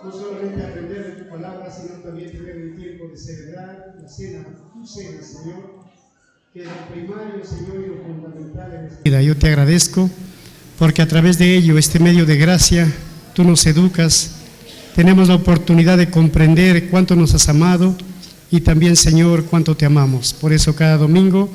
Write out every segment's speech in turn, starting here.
no solamente aprender de tu palabra, sino también tener el tiempo de celebrar la cena, tu cena, Señor, que es lo primario, Señor, y lo fundamental en nuestra vida. Yo te agradezco porque a través de ello, este medio de gracia, tú nos educas, tenemos la oportunidad de comprender cuánto nos has amado y también, Señor, cuánto te amamos. Por eso cada domingo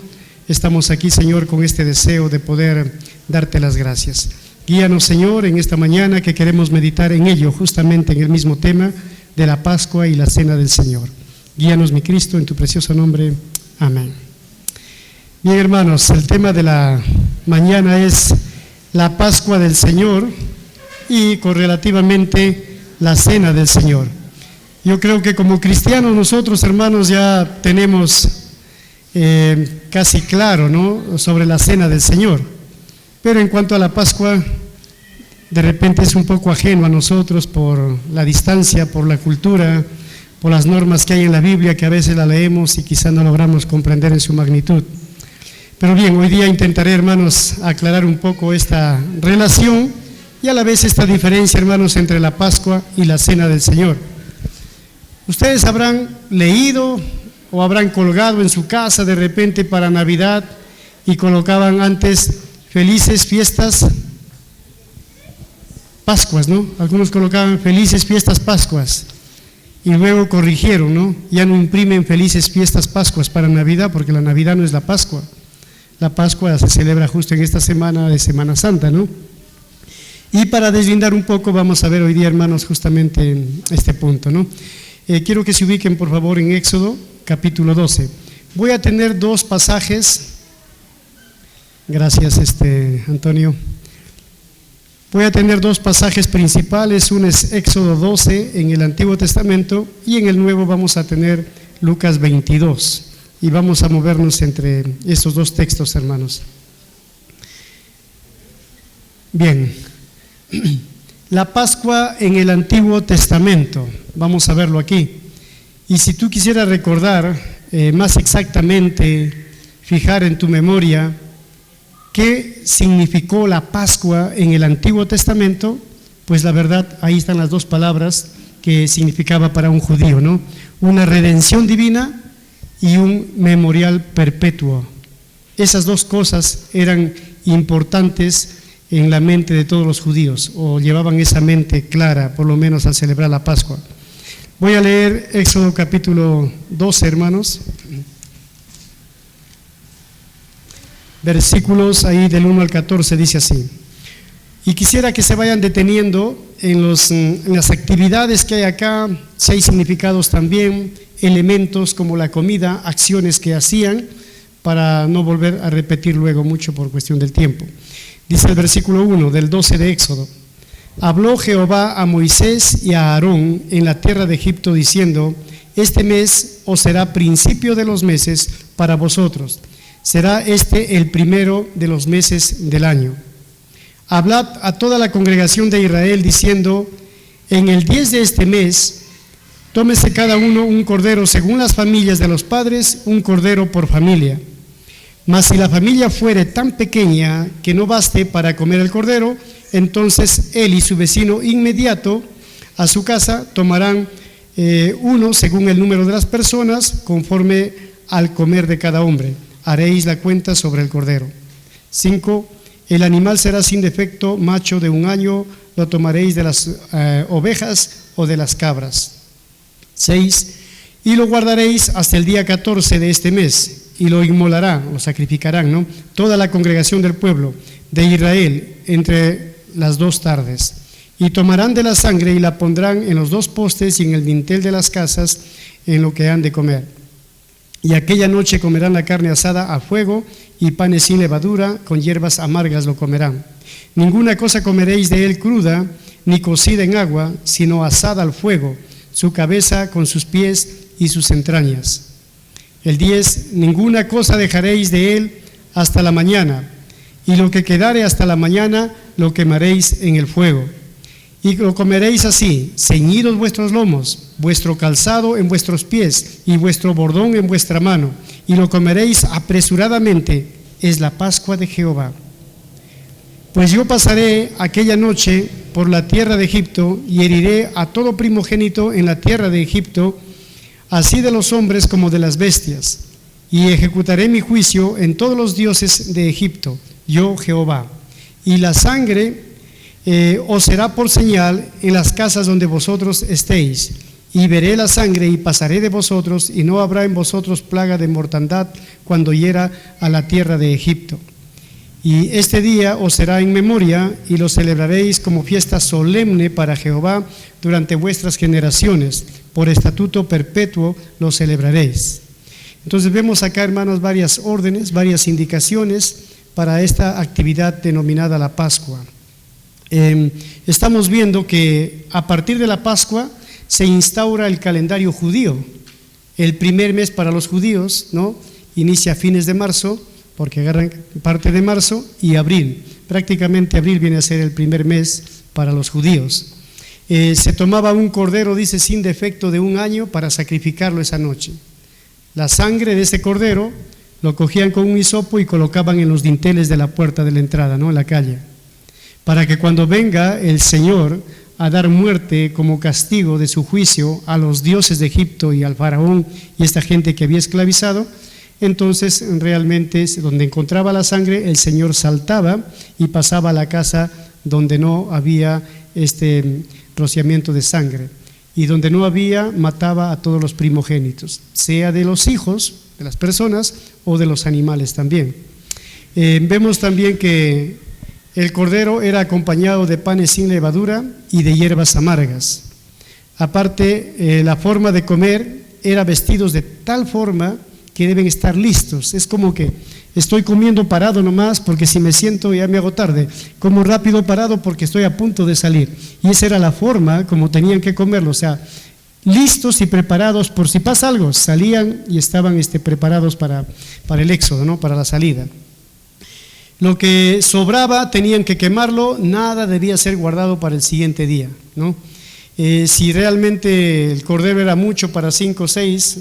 estamos aquí, Señor, con este deseo de poder darte las gracias. Guíanos, Señor, en esta mañana que queremos meditar en ello, justamente en el mismo tema de la Pascua y la Cena del Señor. Guíanos, mi Cristo, en tu precioso nombre. Amén. Bien, hermanos, el tema de la mañana es la Pascua del Señor y correlativamente la Cena del Señor. Yo creo que como cristianos nosotros, hermanos, ya tenemos casi claro, ¿no?, sobre la Cena del Señor. Pero en cuanto a la Pascua, de repente es un poco ajeno a nosotros por la distancia, por la cultura, por las normas que hay en la Biblia, que a veces la leemos y quizá no logramos comprender en su magnitud. Pero bien, hoy día intentaré, hermanos, aclarar un poco esta relación y a la vez esta diferencia, hermanos, entre la Pascua y la Cena del Señor. Ustedes habrán leído o habrán colgado en su casa de repente para Navidad y colocaban antes felices fiestas Pascuas, ¿no? Algunos colocaban felices fiestas Pascuas y luego corrigieron, ¿no? Ya no imprimen felices fiestas Pascuas para Navidad, porque la Navidad no es la Pascua. La Pascua se celebra justo en esta semana de Semana Santa, ¿no? Y para deslindar un poco vamos a ver hoy día, hermanos, justamente en este punto, ¿no? Quiero que se ubiquen, por favor, en Éxodo, capítulo 12. Voy a tener dos pasajes. Gracias, Antonio. Voy a tener dos pasajes principales. Uno es Éxodo 12 en el Antiguo Testamento y en el Nuevo vamos a tener Lucas 22. Y vamos a movernos entre estos dos textos, hermanos. Bien. La Pascua en el Antiguo Testamento. Vamos a verlo aquí. Y si tú quisieras recordar más exactamente, fijar en tu memoria qué significó la Pascua en el Antiguo Testamento, pues la verdad, ahí están las dos palabras que significaba para un judío, ¿no? Una redención divina y un memorial perpetuo. Esas dos cosas eran importantes en la mente de todos los judíos, o llevaban esa mente clara, por lo menos al celebrar la Pascua. Voy a leer Éxodo capítulo 12, hermanos. Versículos ahí del 1 al 14, dice así. Y quisiera que se vayan deteniendo en las actividades que hay acá, 6 significados también, elementos como la comida, acciones que hacían, para no volver a repetir luego mucho por cuestión del tiempo. Dice el versículo 1 del 12 de Éxodo: habló Jehová a Moisés y a Aarón en la tierra de Egipto diciendo: este mes os será principio de los meses para vosotros, será este el primero de los meses del año. Hablad a toda la congregación de Israel diciendo: en el 10 de este mes tómese cada uno un cordero según las familias de los padres, un cordero por familia. Mas si la familia fuere tan pequeña que no baste para comer el cordero, entonces él y su vecino inmediato a su casa tomarán uno según el número de las personas, conforme al comer de cada hombre. Haréis la cuenta sobre el cordero. 5. El animal será sin defecto, macho de 1 año, lo tomaréis de las ovejas o de las cabras. 6. Y lo guardaréis hasta el día 14 de este mes, y lo inmolará, lo sacrificarán, ¿no?, toda la congregación del pueblo de Israel entre las 2 tardes. Y tomarán de la sangre y la pondrán en los 2 postes y en el dintel de las casas en lo que han de comer. Y aquella noche comerán la carne asada a fuego y panes sin levadura, con hierbas amargas lo comerán. Ninguna cosa comeréis de él cruda, ni cocida en agua, sino asada al fuego, su cabeza con sus pies y sus entrañas. El 10, ninguna cosa dejaréis de él hasta la mañana, y lo que quedare hasta la mañana lo quemaréis en el fuego. Y lo comeréis así, ceñidos vuestros lomos, vuestro calzado en vuestros pies y vuestro bordón en vuestra mano, y lo comeréis apresuradamente, es la Pascua de Jehová. Pues yo pasaré aquella noche por la tierra de Egipto y heriré a todo primogénito en la tierra de Egipto, así de los hombres como de las bestias, y ejecutaré mi juicio en todos los dioses de Egipto, yo Jehová. Y la sangre os será por señal en las casas donde vosotros estéis, y veré la sangre y pasaré de vosotros, y no habrá en vosotros plaga de mortandad cuando hiera a la tierra de Egipto. Y este día os será en memoria, y lo celebraréis como fiesta solemne para Jehová durante vuestras generaciones, por estatuto perpetuo lo celebraréis. Entonces vemos acá, hermanos, varias órdenes, varias indicaciones para esta actividad denominada la Pascua. Estamos viendo que a partir de la Pascua se instaura el calendario judío. El primer mes para los judíos, ¿no?, inicia a fines de marzo, porque agarran parte de marzo, y abril. Prácticamente abril viene a ser el primer mes para los judíos. Se tomaba un cordero, dice, sin defecto de 1 año para sacrificarlo esa noche. La sangre de ese cordero lo cogían con un hisopo y colocaban en los dinteles de la puerta de la entrada, ¿no?, en la calle, para que cuando venga el Señor a dar muerte como castigo de su juicio a los dioses de Egipto y al faraón y esta gente que había esclavizado, entonces realmente donde encontraba la sangre el Señor saltaba y pasaba a la casa donde no había este rociamiento de sangre, y donde no había mataba a todos los primogénitos, sea de los hijos de las personas o de los animales también. Vemos también que el cordero era acompañado de panes sin levadura y de hierbas amargas. Aparte, la forma de comer era vestidos de tal forma que deben estar listos. Es como que estoy comiendo parado nomás, porque si me siento ya me hago tarde. Como rápido parado porque estoy a punto de salir. Y esa era la forma como tenían que comerlo, o sea, listos y preparados por si pasa algo. Salían y estaban preparados para el éxodo, ¿no?, para la salida. Lo que sobraba tenían que quemarlo, nada debía ser guardado para el siguiente día, ¿no? Si realmente el cordero era mucho para 5 o 6,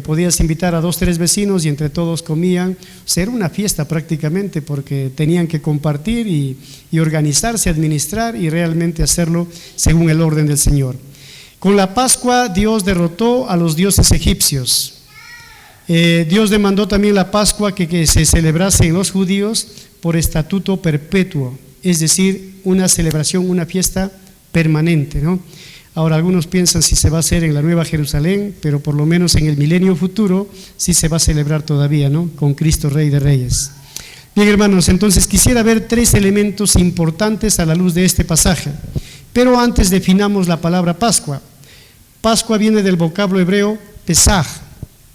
podías invitar a 2 o 3 vecinos y entre todos comían. O sea, era una fiesta prácticamente, porque tenían que compartir y organizarse, administrar y realmente hacerlo según el orden del Señor. Con la Pascua Dios derrotó a los dioses egipcios. Dios demandó también la Pascua que se celebrase en los judíos por estatuto perpetuo, es decir, una celebración, una fiesta permanente, ¿no? Ahora algunos piensan si se va a hacer en la Nueva Jerusalén, pero por lo menos en el milenio futuro sí se va a celebrar todavía, ¿no?, con Cristo Rey de Reyes. Bien, hermanos, entonces quisiera ver 3 elementos importantes a la luz de este pasaje, pero antes definamos la palabra Pascua. Pascua viene del vocablo hebreo Pesaj,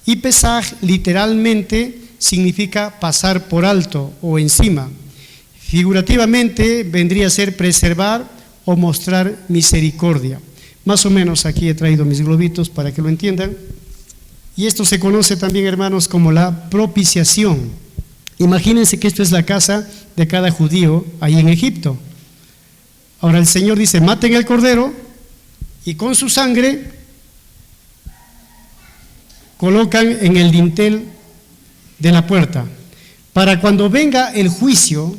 y Pesaj literalmente significa pasar por alto o encima. Figurativamente vendría a ser preservar o mostrar misericordia. Más o menos aquí he traído mis globitos para que lo entiendan. Y esto se conoce también, hermanos, como la propiciación. Imagínense que esto es la casa de cada judío ahí en Egipto. Ahora el Señor dice, maten el cordero y con su sangre colocan en el dintel de la puerta, para cuando venga el juicio,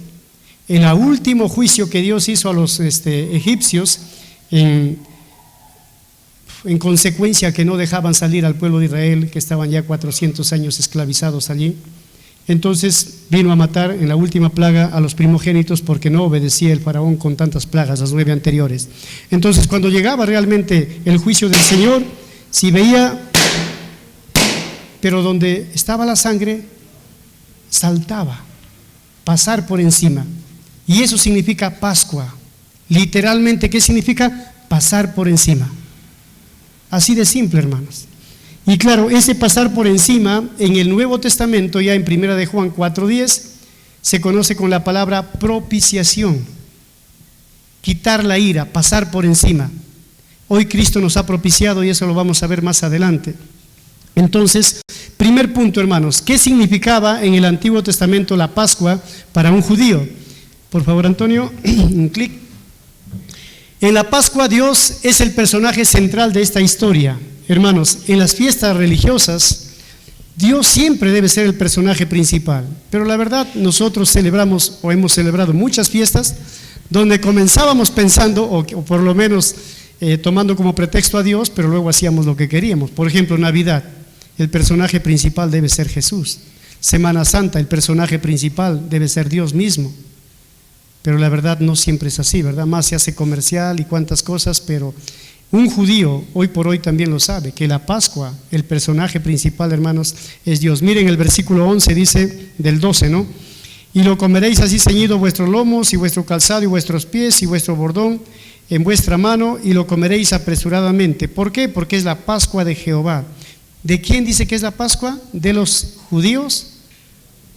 el último juicio que Dios hizo a los egipcios, en consecuencia que no dejaban salir al pueblo de Israel, que estaban ya 400 años esclavizados allí. Entonces vino a matar en la última plaga a los primogénitos, porque no obedecía el faraón con tantas plagas, las 9 anteriores. Entonces cuando llegaba realmente el juicio del Señor, si veía, pero donde estaba la sangre, saltaba, pasar por encima. Y eso significa Pascua. Literalmente, ¿qué significa? Pasar por encima. Así de simple, hermanos. Y claro, ese pasar por encima, en el Nuevo Testamento, ya en 1 de Juan 4:10, se conoce con la palabra propiciación. Quitar la ira, pasar por encima. Hoy Cristo nos ha propiciado y eso lo vamos a ver más adelante. Entonces, primer punto, hermanos, ¿qué significaba en el Antiguo Testamento la Pascua para un judío? Por favor, Antonio, un clic. En la Pascua Dios es el personaje central de esta historia. Hermanos, en las fiestas religiosas, Dios siempre debe ser el personaje principal. Pero la verdad, nosotros celebramos o hemos celebrado muchas fiestas donde comenzábamos pensando, o por lo menos tomando como pretexto a Dios, pero luego hacíamos lo que queríamos. Por ejemplo, Navidad, el personaje principal debe ser Jesús. Semana Santa, el personaje principal debe ser Dios mismo. Pero la verdad no siempre es así, ¿verdad? Más se hace comercial y cuantas cosas, pero un judío hoy por hoy también lo sabe, que la Pascua, el personaje principal, hermanos, es Dios. Miren el versículo 11, dice del 12, ¿no? Y lo comeréis así ceñido vuestros lomos y vuestro calzado y vuestros pies y vuestro bordón en vuestra mano, y lo comeréis apresuradamente. ¿Por qué? Porque es la Pascua de Jehová. ¿De quién dice que es la Pascua? ¿De los judíos?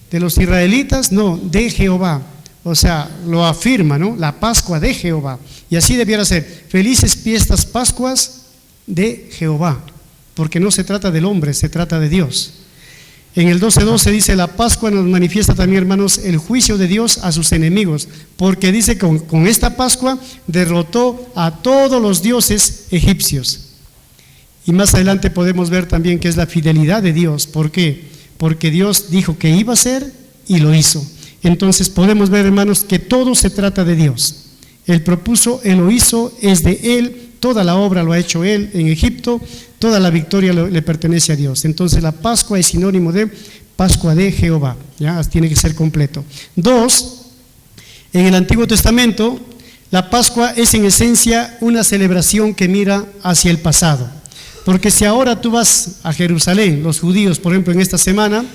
¿De los israelitas? No, de Jehová. O sea, lo afirma, ¿no? La Pascua de Jehová. Y así debiera ser. Felices fiestas Pascuas de Jehová. Porque no se trata del hombre, se trata de Dios. En el 12:12 dice, la Pascua nos manifiesta también, hermanos, el juicio de Dios a sus enemigos. Porque dice que con esta Pascua derrotó a todos los dioses egipcios. Y más adelante podemos ver también que es la fidelidad de Dios. ¿Por qué? Porque Dios dijo que iba a hacer y lo hizo. Entonces podemos ver, hermanos, que todo se trata de Dios. Él propuso, Él lo hizo, es de Él, toda la obra lo ha hecho Él en Egipto, toda la victoria le pertenece a Dios. Entonces la Pascua es sinónimo de Pascua de Jehová, ¿ya? Tiene que ser completo. 2, en el Antiguo Testamento, la Pascua es en esencia una celebración que mira hacia el pasado. Porque si ahora tú vas a Jerusalén, los judíos, por ejemplo, en esta semana,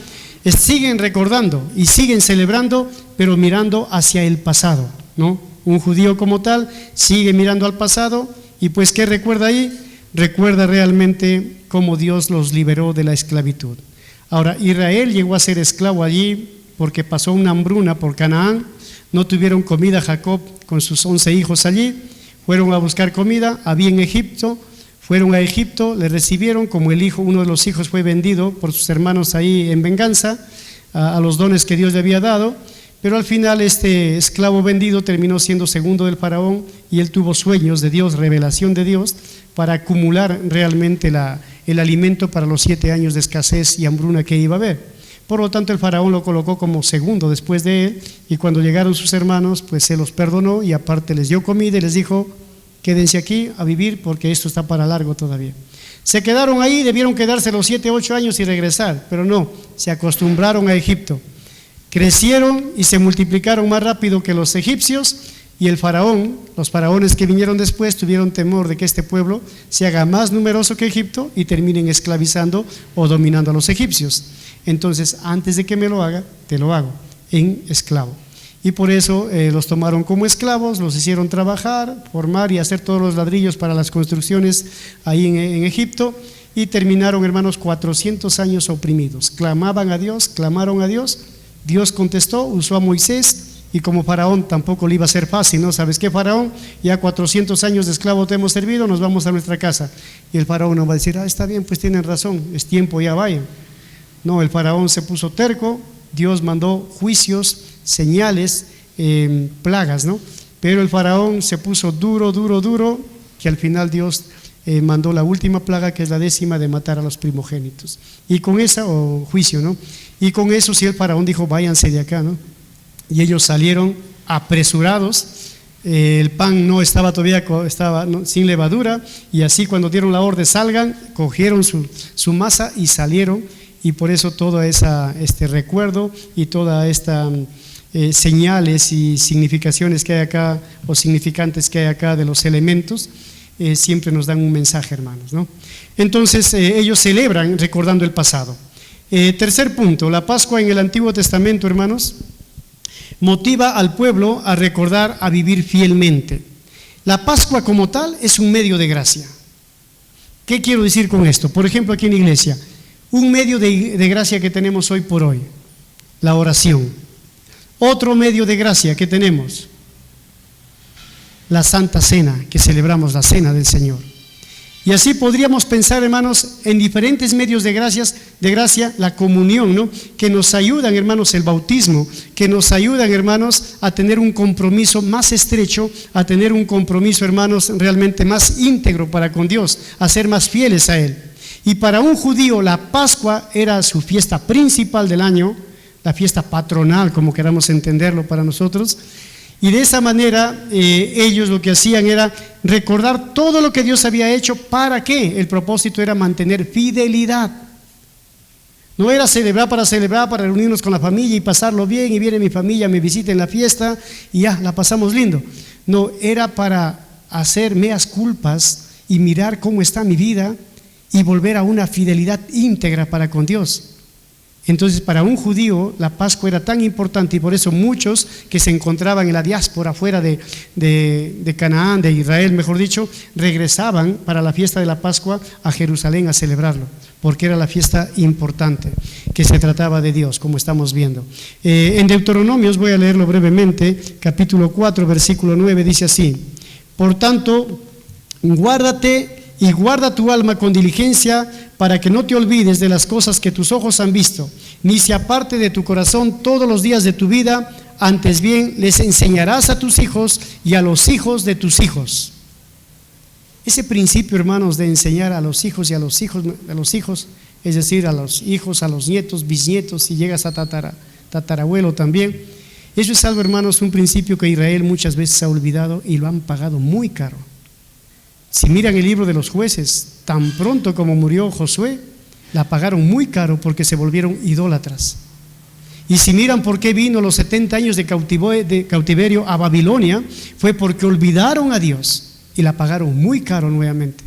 siguen recordando y siguen celebrando, pero mirando hacia el pasado, ¿no? Un judío como tal sigue mirando al pasado y pues ¿qué recuerda ahí? Recuerda realmente cómo Dios los liberó de la esclavitud. Ahora, Israel llegó a ser esclavo allí porque pasó una hambruna por Canaán, no tuvieron comida Jacob con sus 11 hijos allí, fueron a buscar comida, había en Egipto. Fueron a Egipto, le recibieron, como uno de los hijos fue vendido por sus hermanos ahí en venganza a los dones que Dios le había dado, pero al final este esclavo vendido terminó siendo segundo del faraón y él tuvo sueños de Dios, revelación de Dios, para acumular realmente el alimento para los 7 años de escasez y hambruna que iba a haber. Por lo tanto, el faraón lo colocó como segundo después de él, y cuando llegaron sus hermanos, pues se los perdonó y aparte les dio comida y les dijo: quédense aquí a vivir porque esto está para largo todavía. Se quedaron ahí, debieron quedarse los 7, 8 años y regresar, pero no, se acostumbraron a Egipto. Crecieron y se multiplicaron más rápido que los egipcios, y el faraón, los faraones que vinieron después tuvieron temor de que este pueblo se haga más numeroso que Egipto y terminen esclavizando o dominando a los egipcios. Entonces, antes de que me lo haga, te lo hago en esclavo. Y por eso los tomaron como esclavos, los hicieron trabajar, formar y hacer todos los ladrillos para las construcciones ahí en Egipto, y terminaron, hermanos, 400 años oprimidos. Clamaban a Dios, clamaron a Dios, Dios contestó, usó a Moisés, y como faraón tampoco le iba a ser fácil, ¿no? ¿Sabes qué, faraón? Ya 400 años de esclavo te hemos servido, nos vamos a nuestra casa. Y el faraón no va a decir: está bien, pues tienen razón, es tiempo, ya vayan. No, el faraón se puso terco, Dios mandó juicios, señales, plagas, ¿no? Pero el faraón se puso duro, que al final Dios mandó la última plaga, que es la 10ª, de matar a los primogénitos. Y con esa, juicio, ¿no? Y con eso sí el faraón dijo: váyanse de acá, ¿no? Y ellos salieron apresurados, el pan no estaba todavía, estaba sin levadura, y así cuando dieron la orden, salgan, cogieron su masa y salieron. Y por eso todo este recuerdo y toda esta señales y significaciones que hay acá, o significantes que hay acá de los elementos, siempre nos dan un mensaje, hermanos, ¿no? Entonces ellos celebran recordando el pasado. Tercer punto, la Pascua en el Antiguo Testamento, hermanos, motiva al pueblo a recordar, a vivir fielmente. La Pascua como tal es un medio de gracia. ¿Qué quiero decir con esto? Por ejemplo, aquí en la iglesia, un medio de gracia que tenemos hoy por hoy, la oración. Otro medio de gracia que tenemos, la Santa Cena, que celebramos la Cena del Señor. Y así podríamos pensar, hermanos, en diferentes medios de gracia, la comunión, ¿no? Que nos ayudan, hermanos, el bautismo, que nos ayudan, hermanos, a tener un compromiso más estrecho, a tener un compromiso, hermanos, realmente más íntegro para con Dios, a ser más fieles a Él. Y para un judío la Pascua era su fiesta principal del año, la fiesta patronal, como queramos entenderlo para nosotros. Y de esa manera ellos lo que hacían era recordar todo lo que Dios había hecho. ¿Para qué? El propósito era mantener fidelidad. No era celebrar, para reunirnos con la familia y pasarlo bien, y viene mi familia, me visita en la fiesta y ya, la pasamos lindo. No, era para hacer meas culpas y mirar cómo está mi vida y volver a una fidelidad íntegra para con Dios. Entonces, para un judío la Pascua era tan importante, y por eso muchos que se encontraban en la diáspora fuera de Canaán, de Israel, mejor dicho, regresaban para la fiesta de la Pascua a Jerusalén a celebrarlo, porque era la fiesta importante, que se trataba de Dios, como estamos viendo. En Deuteronomios, voy a leerlo brevemente, capítulo 4, versículo 9, dice así: por tanto, guárdate y guarda tu alma con diligencia, para que no te olvides de las cosas que tus ojos han visto, ni se aparte de tu corazón todos los días de tu vida, antes bien les enseñarás a tus hijos y a los hijos de tus hijos. Ese principio, hermanos, de enseñar a los hijos y a los hijos de los hijos, es decir, a los hijos, a los nietos, bisnietos, si llegas a tatarabuelo también, eso es algo, hermanos, un principio que Israel muchas veces ha olvidado y lo han pagado muy caro. Si miran el libro de los Jueces, tan pronto como murió Josué, la pagaron muy caro porque se volvieron idólatras. Y si miran por qué vino los 70 años de cautiverio a Babilonia, fue porque olvidaron a Dios y la pagaron muy caro nuevamente.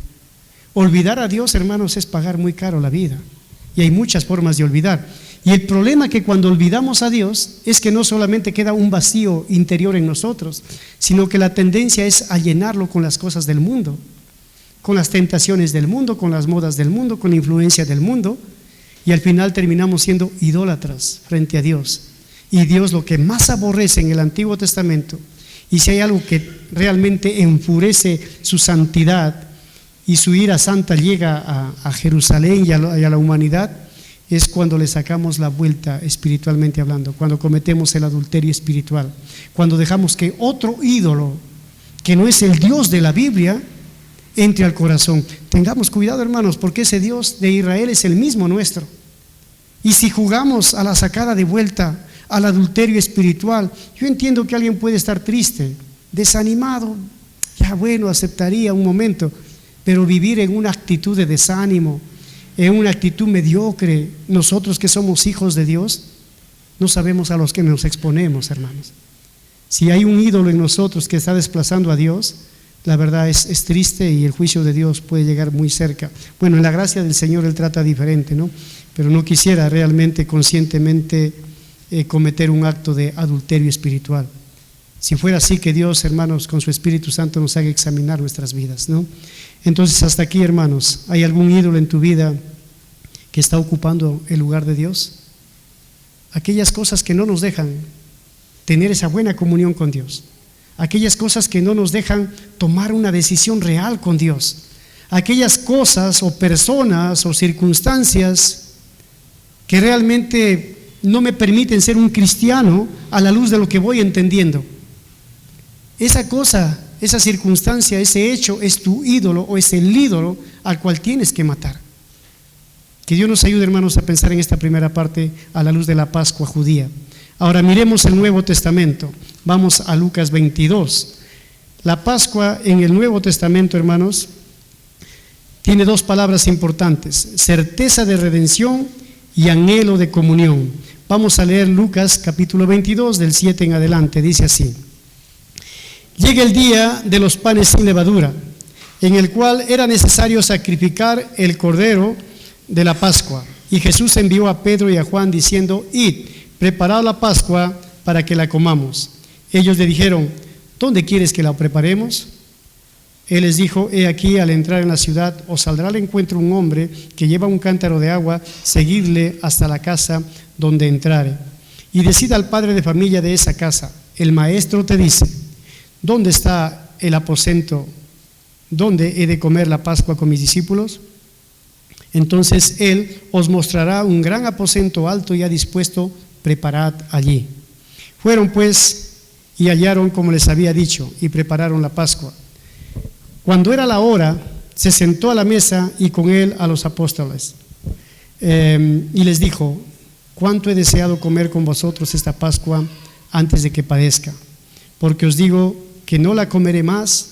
Olvidar a Dios, hermanos, es pagar muy caro la vida, y hay muchas formas de olvidar. Y el problema que cuando olvidamos a Dios es que no solamente queda un vacío interior en nosotros, sino que la tendencia es a llenarlo con las cosas del mundo, con las tentaciones del mundo, con las modas del mundo, con la influencia del mundo, y al final terminamos siendo idólatras frente a Dios. Y Dios, lo que más aborrece en el Antiguo Testamento, y si hay algo que realmente enfurece su santidad y su ira santa llega a Jerusalén y a la humanidad, es cuando le sacamos la vuelta espiritualmente hablando, cuando cometemos el adulterio espiritual, cuando dejamos que otro ídolo, que no es el Dios de la Biblia, entre al corazón. Tengamos cuidado, hermanos, porque ese Dios de Israel es el mismo nuestro. Y si jugamos a la sacada de vuelta, al adulterio espiritual, yo entiendo que alguien puede estar triste, desanimado, ya bueno, aceptaría un momento, pero vivir en una actitud de desánimo, en una actitud mediocre, nosotros que somos hijos de Dios, no sabemos a los que nos exponemos, hermanos. Si hay un ídolo en nosotros que está desplazando a Dios, la verdad es triste, y el juicio de Dios puede llegar muy cerca. Bueno, en la gracia del Señor Él trata diferente, ¿no? Pero no quisiera realmente conscientemente cometer un acto de adulterio espiritual. Si fuera así, que Dios, hermanos, con su Espíritu Santo nos haga examinar nuestras vidas, ¿no? Entonces, hasta aquí, hermanos, ¿hay algún ídolo en tu vida que está ocupando el lugar de Dios? Aquellas cosas que no nos dejan tener esa buena comunión con Dios, aquellas cosas que no nos dejan tomar una decisión real con Dios, aquellas cosas o personas o circunstancias que realmente no me permiten ser un cristiano a la luz de lo que voy entendiendo. Esa cosa, esa circunstancia, ese hecho es tu ídolo, o es el ídolo al cual tienes que matar. Que Dios nos ayude, hermanos, a pensar en esta primera parte a la luz de la Pascua judía. Ahora miremos el Nuevo Testamento. Vamos a Lucas 22. La Pascua en el Nuevo Testamento, hermanos, tiene dos palabras importantes: certeza de redención y anhelo de comunión. Vamos a leer Lucas capítulo 22 del 7 en adelante. Dice así: llega el día de los panes sin levadura, en el cual era necesario sacrificar el cordero de la Pascua. Y Jesús envió a Pedro y a Juan diciendo: id, preparad la Pascua para que la comamos. Ellos le dijeron: ¿dónde quieres que la preparemos? Él les dijo: he aquí, al entrar en la ciudad os saldrá al encuentro un hombre que lleva un cántaro de agua, seguidle hasta la casa donde entrare. Y decid al padre de familia de esa casa: el maestro te dice, ¿dónde está el aposento donde he de comer la Pascua con mis discípulos? Entonces él os mostrará un gran aposento alto ya dispuesto, preparad allí. Fueron pues y hallaron como les había dicho, y prepararon la Pascua. Cuando era la hora, se sentó a la mesa y con él a los apóstoles, y les dijo: cuánto he deseado comer con vosotros esta Pascua antes de que padezca, porque os digo que no la comeré más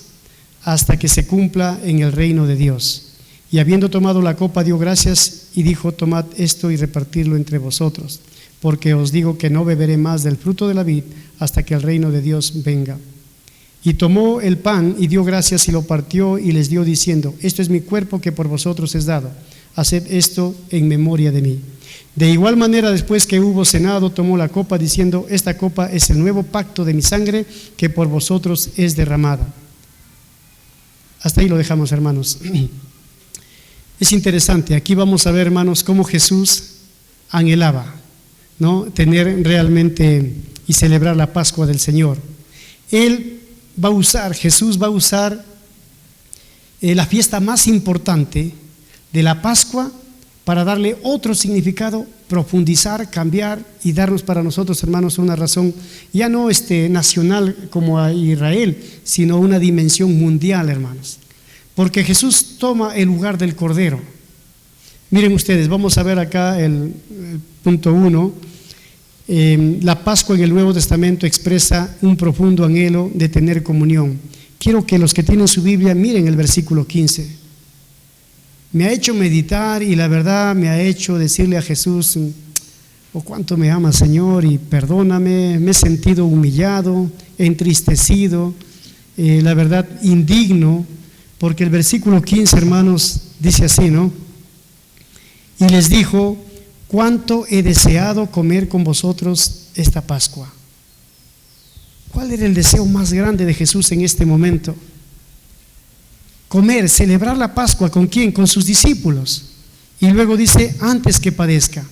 hasta que se cumpla en el reino de Dios. Y habiendo tomado la copa, dio gracias y dijo: tomad esto y repartirlo entre vosotros, porque os digo que no beberé más del fruto de la vid hasta que el reino de Dios venga. Y tomó el pan y dio gracias y lo partió y les dio diciendo: esto es mi cuerpo que por vosotros es dado, haced esto en memoria de mí. De igual manera, después que hubo cenado, tomó la copa diciendo: esta copa es el nuevo pacto de mi sangre que por vosotros es derramada. Hasta ahí lo dejamos, hermanos. Es interesante, aquí vamos a ver, hermanos, cómo Jesús anhelaba, ¿no?, tener realmente y celebrar la Pascua del Señor. Jesús va a usar la fiesta más importante de la Pascua para darle otro significado, profundizar, cambiar y darnos para nosotros, hermanos, una razón ya no nacional como a Israel, sino una dimensión mundial, hermanos. Porque Jesús toma el lugar del Cordero. Miren ustedes, vamos a ver acá el punto 1. La Pascua en el Nuevo Testamento expresa un profundo anhelo de tener comunión. Quiero que los que tienen su Biblia miren el versículo 15. Me ha hecho meditar y la verdad me ha hecho decirle a Jesús: oh, cuánto me ama, Señor, y perdóname. Me he sentido humillado, entristecido, la verdad indigno, porque el versículo 15, hermanos, dice así, ¿no? Y les dijo: cuánto he deseado comer con vosotros esta Pascua. ¿Cuál era el deseo más grande de Jesús en este momento? Comer, celebrar la Pascua. ¿Con quién? Con sus discípulos. Y luego dice: antes que padezca.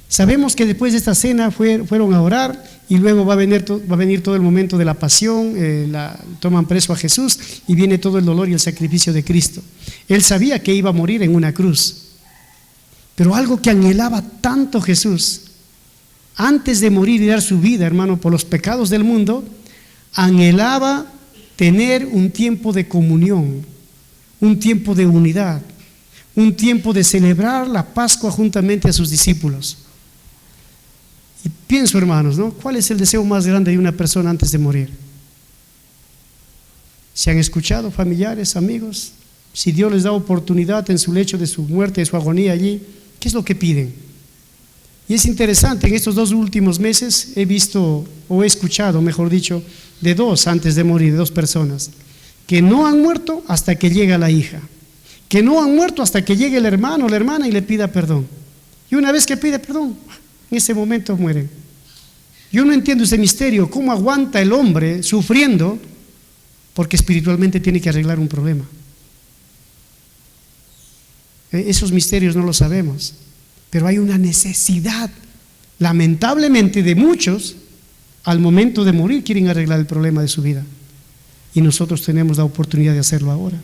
Sabemos que después de esta cena fueron a orar y luego va a venir todo el momento de la pasión, toman preso a Jesús y viene todo el dolor y el sacrificio de Cristo. Él sabía que iba a morir en una cruz, pero algo que anhelaba tanto Jesús, antes de morir y dar su vida, hermano, por los pecados del mundo, anhelaba tener un tiempo de comunión, un tiempo de unidad, un tiempo de celebrar la Pascua juntamente a sus discípulos. Y pienso, hermanos, ¿no?, ¿cuál es el deseo más grande de una persona antes de morir? ¿Se han escuchado, familiares, amigos? Si Dios les da oportunidad en su lecho de su muerte, de su agonía allí, ¿qué es lo que piden? Y es interesante, en estos 2 últimos meses he visto, o he escuchado, mejor dicho, de 2 antes de morir, de 2 personas, que no han muerto hasta que llega la hija, que no han muerto hasta que llegue el hermano o la hermana y le pida perdón. Y una vez que pide perdón, en ese momento mueren. Yo no entiendo ese misterio, cómo aguanta el hombre sufriendo, porque espiritualmente tiene que arreglar un problema. Esos misterios no los sabemos, pero hay una necesidad, lamentablemente, de muchos, al momento de morir quieren arreglar el problema de su vida, y nosotros tenemos la oportunidad de hacerlo ahora.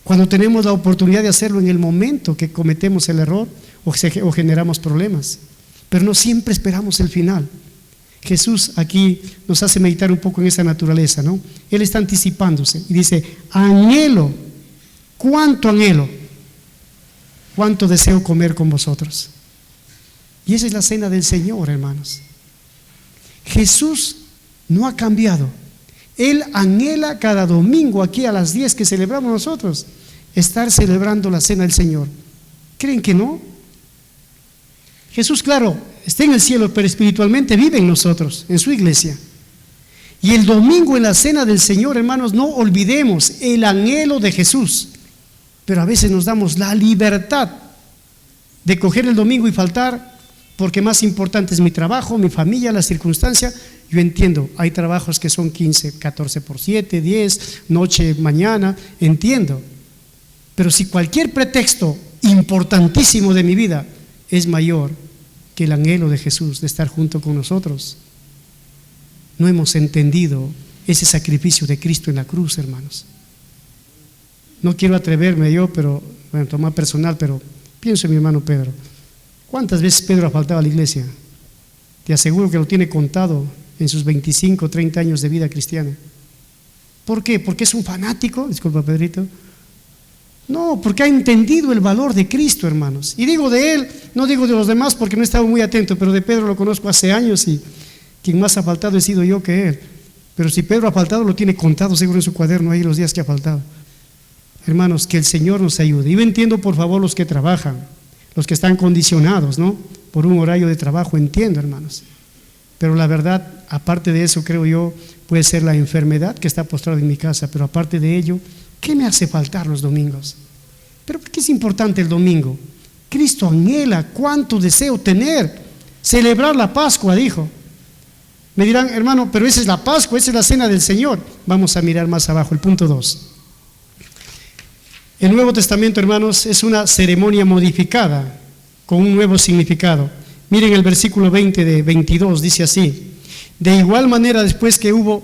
Cuando tenemos la oportunidad de hacerlo en el momento que cometemos el error o generamos problemas, pero no siempre esperamos el final. Jesús aquí nos hace meditar un poco en esa naturaleza, ¿no? Él está anticipándose y dice: anhelo, cuánto deseo comer con vosotros. Y esa es la cena del Señor, hermanos. Jesús no ha cambiado. Él anhela cada domingo aquí a las 10 que celebramos nosotros, estar celebrando la cena del Señor. ¿Creen que no? Jesús, claro, está en el cielo, pero espiritualmente vive en nosotros, en su iglesia. Y el domingo en la cena del Señor, hermanos, no olvidemos el anhelo de Jesús. Pero a veces nos damos la libertad de coger el domingo y faltar, porque más importante es mi trabajo, mi familia, la circunstancia. Yo entiendo, hay trabajos que son 15, 14 por 7, 10, noche, mañana, entiendo. Pero si cualquier pretexto importantísimo de mi vida es mayor que el anhelo de Jesús de estar junto con nosotros, no hemos entendido ese sacrificio de Cristo en la cruz, hermanos. No quiero atreverme yo, pero bueno, tomar personal, pero pienso en mi hermano Pedro. ¿Cuántas veces Pedro ha faltado a la iglesia? Te aseguro que lo tiene contado en sus 25, 30 años de vida cristiana. ¿Por qué? ¿Porque es un fanático? Disculpa, Pedrito. No, porque ha entendido el valor de Cristo, hermanos. Y digo de él, no digo de los demás porque no he estado muy atento, pero de Pedro lo conozco hace años y quien más ha faltado he sido yo que él. Pero si Pedro ha faltado, lo tiene contado seguro en su cuaderno ahí los días que ha faltado. Hermanos, que el Señor nos ayude. Yo entiendo, por favor, los que trabajan, los que están condicionados, ¿no?, por un horario de trabajo, entiendo, hermanos. Pero la verdad, aparte de eso, creo yo, puede ser la enfermedad que está postrada en mi casa, pero aparte de ello, ¿qué me hace faltar los domingos? ¿Pero por qué es importante el domingo? Cristo anhela, cuánto deseo tener, celebrar la Pascua, dijo. Me dirán, hermano, pero esa es la Pascua, esa es la cena del Señor. Vamos a mirar más abajo, el punto 2. El Nuevo Testamento, hermanos, es una ceremonia modificada, con un nuevo significado. Miren el versículo 20 de 22, dice así: de igual manera, después que hubo